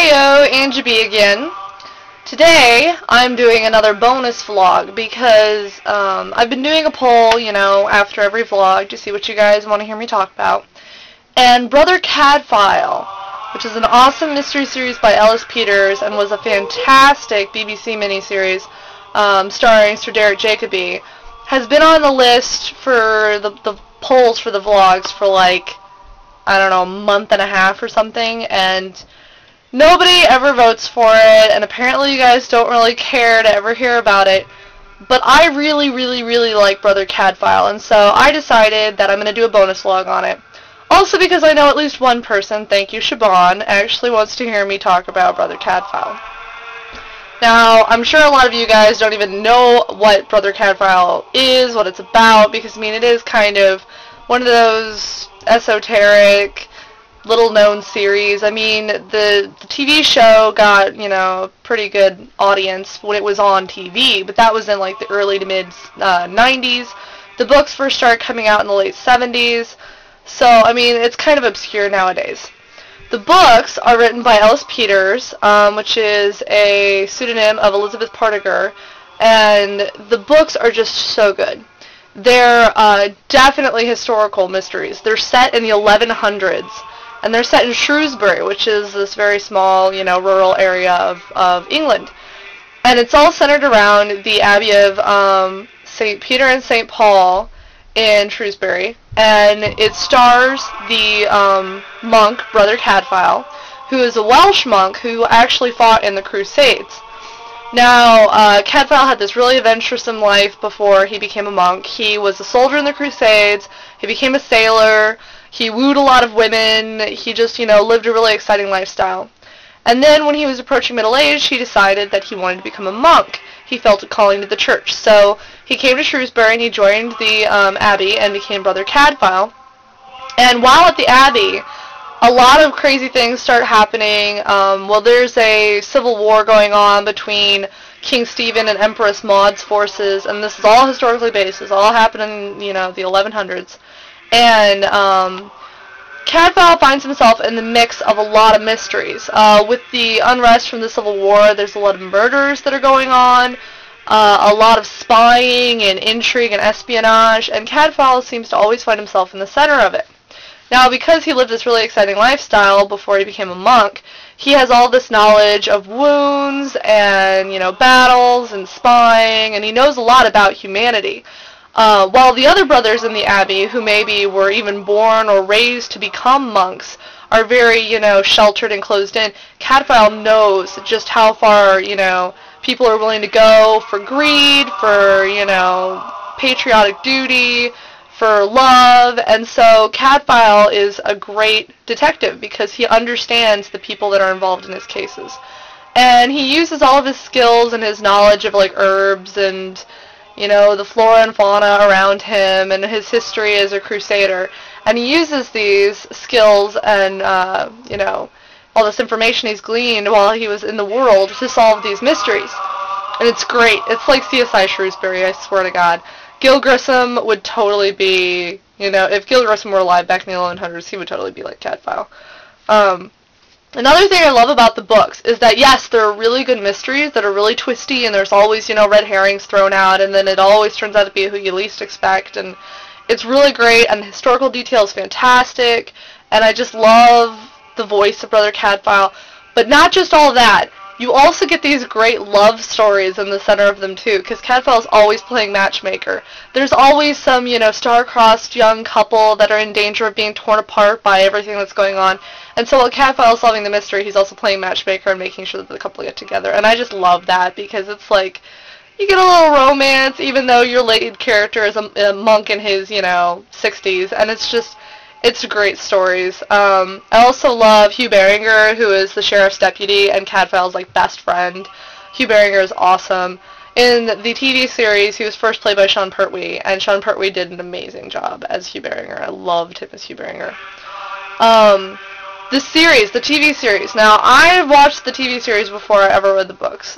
Heyo, Angie B again. Today, I'm doing another bonus vlog because I've been doing a poll, after every vlog to see what you guys want to hear me talk about. And Brother Cadfael, which is an awesome mystery series by Ellis Peters and was a fantastic BBC miniseries starring Sir Derek Jacobi, has been on the list for the polls for the vlogs for a month and a half or something, and nobody ever votes for it, and apparently you guys don't really care to ever hear about it. But I really, really, really like Brother Cadfael, and so I decided that I'm going to do a bonus vlog on it. Also because I know at least one person, thank you Siobhan, actually wants to hear me talk about Brother Cadfael. Now, I'm sure a lot of you guys don't even know what Brother Cadfael is, what it's about, because, it is kind of one of those esoteric, little-known series. The TV show got, a pretty good audience when it was on TV, but that was in, the early to mid-90s. The books first started coming out in the late 70s, so, it's kind of obscure nowadays. The books are written by Ellis Peters, which is a pseudonym of Elizabeth Partiger, and the books are just so good. They're definitely historical mysteries. They're set in the 1100s, and they're set in Shrewsbury, which is this very small, rural area of England. And it's all centered around the Abbey of St. Peter and St. Paul in Shrewsbury, and it stars the monk, Brother Cadfael, who is a Welsh monk who actually fought in the Crusades. Now, Cadfael had this really adventuresome life before he became a monk. He was a soldier in the Crusades, he became a sailor, he wooed a lot of women, he just, lived a really exciting lifestyle. And then when he was approaching middle age, he decided that he wanted to become a monk. He felt a calling to the church. So he came to Shrewsbury and he joined the Abbey and became Brother Cadfael. And while at the Abbey, a lot of crazy things start happening. There's a civil war going on between King Stephen and Empress Maud's forces, and this is all historically based. This all happened in, the 1100s. And Cadfael finds himself in the mix of a lot of mysteries. With the unrest from the Civil War, there's a lot of murders that are going on, a lot of spying and intrigue and espionage, and Cadfael seems to always find himself in the center of it. Now, because he lived this really exciting lifestyle before he became a monk, he has all this knowledge of wounds and, battles and spying, and he knows a lot about humanity. While the other brothers in the Abbey, who maybe were even born or raised to become monks, are very, sheltered and closed in, Cadfael knows just how far, people are willing to go for greed, for, patriotic duty, for love, and so Cadfael is a great detective because he understands the people that are involved in his cases. And he uses all of his skills and his knowledge of, herbs and the flora and fauna around him, and his history as a crusader. And he uses these skills and, all this information he's gleaned while he was in the world to solve these mysteries. And it's great. It's like CSI Shrewsbury, I swear to God. Gil Grissom would totally be, if Gil Grissom were alive back in the 1100s, he would totally be like Cadfael. Another thing I love about the books is that, yes, there are really good mysteries that are really twisty, and there's always, red herrings thrown out, and then it always turns out to be who you least expect, and it's really great, and the historical detail is fantastic, and I just love the voice of Brother Cadfael. But not just all that, you also get these great love stories in the center of them, too, because Cadfael's always playing matchmaker. There's always some, star-crossed young couple that are in danger of being torn apart by everything that's going on. And so while Cadfael's solving the mystery, he's also playing matchmaker and making sure that the couple get together. And I just love that, because it's you get a little romance, even though your lead character is a monk in his, 60s. And it's great stories. I also love Hugh Beringer, who is the sheriff's deputy and Cadfael's best friend. Hugh Beringer is awesome. In the TV series, he was first played by Sean Pertwee, and Sean Pertwee did an amazing job as Hugh Beringer. I loved him as Hugh Beringer. The series, the TV series. Now, I watched the TV series before I ever read the books.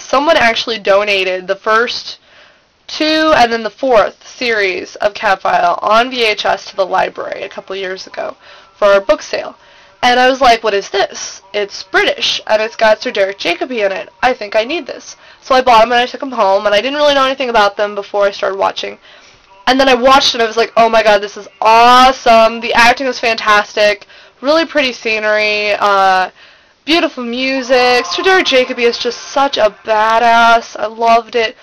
Someone actually donated the first 2 and then the 4th series of Cadfael on VHS to the library a couple years ago for our book sale. And I was like, what is this? It's British, and it's got Sir Derek Jacobi in it. I think I need this. So I bought them, and I took them home, and I didn't really know anything about them before I started watching. And then I watched it, and I was like, oh my god, this is awesome. The acting was fantastic. Really pretty scenery. Beautiful music. Sir Derek Jacobi is just such a badass. I loved it.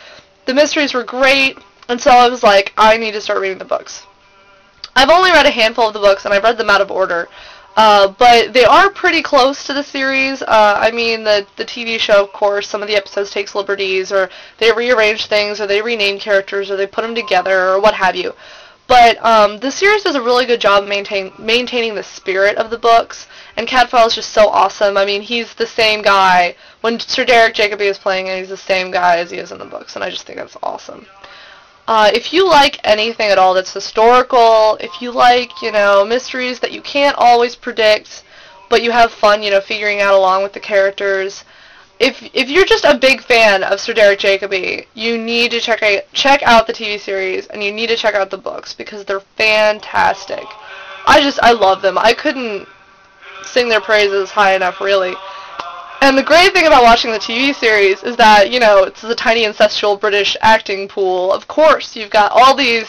The mysteries were great. And so I was like, I need to start reading the books. I've only read a handful of the books, and I've read them out of order. But they are pretty close to the series. I mean, the TV show, of course, some of the episodes takes liberties, or they rearrange things, or they rename characters, or they put them together, or what have you. But the series does a really good job maintaining the spirit of the books, and Cadfael is just so awesome. I mean, he's the same guy. When Sir Derek Jacobi is playing it, he's the same guy as he is in the books, and I just think that's awesome. If you like anything at all that's historical, if you like, mysteries that you can't always predict, but you have fun, figuring out along with the characters, if you're just a big fan of Sir Derek Jacobi, you need to check out the TV series, and you need to check out the books, because they're fantastic. I love them. I couldn't sing their praises high enough, really. And the great thing about watching the TV series is that, it's a tiny incestual British acting pool. Of course, you've got all these,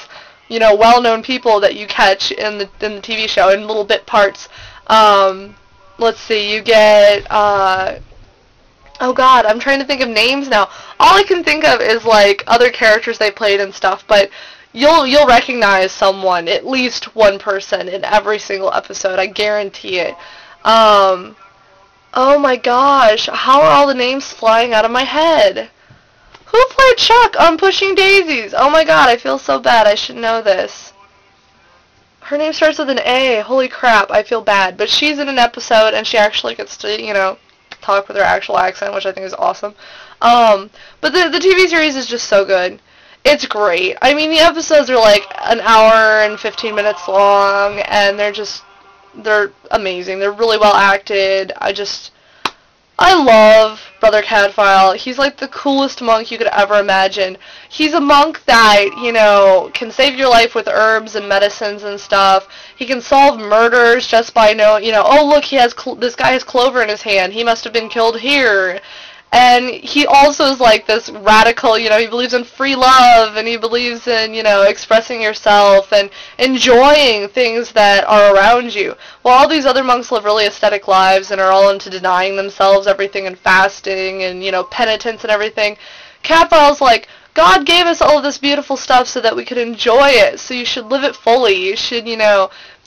well-known people that you catch in the TV show in little bit parts. Let's see, you get, oh god, I'm trying to think of names now. All I can think of is, like, other characters they played and stuff, but you'll recognize someone, at least one person, in every single episode. I guarantee it. Oh my gosh, how are all the names flying out of my head? Who played Chuck on Pushing Daisies? Oh my god, I feel so bad. I should know this. Her name starts with an A. Holy crap, I feel bad. But she's in an episode, and she actually gets to, talk with her actual accent, which I think is awesome. But the TV series is just so good. It's great. I mean, the episodes are like an hour and 15 minutes long, and they're amazing. They're really well acted. I love Brother Cadfael. He's like the coolest monk you could ever imagine. He's a monk that, can save your life with herbs and medicines and stuff. He can solve murders just by oh look, this guy has clover in his hand. He must have been killed here. And he also is like this radical, he believes in free love, and he believes in, expressing yourself and enjoying things that are around you. While all these other monks live really ascetic lives and are all into denying themselves everything and fasting and, penitence and everything, Cadfael's like, God gave us all of this beautiful stuff so that we could enjoy it, so you should live it fully. You should,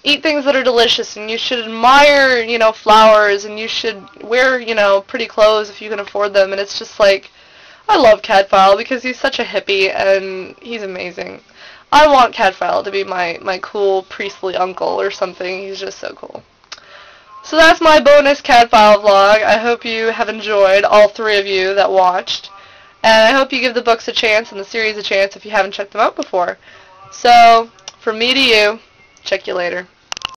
eat things that are delicious, and you should admire, flowers, and you should wear, pretty clothes if you can afford them. And it's just like, I love Cadfael because he's such a hippie, and he's amazing. I want Cadfael to be my cool priestly uncle or something. He's just so cool. So that's my bonus Cadfael vlog. I hope you have enjoyed, all three of you that watched. And I hope you give the books a chance and the series a chance if you haven't checked them out before. So, from me to you, check you later.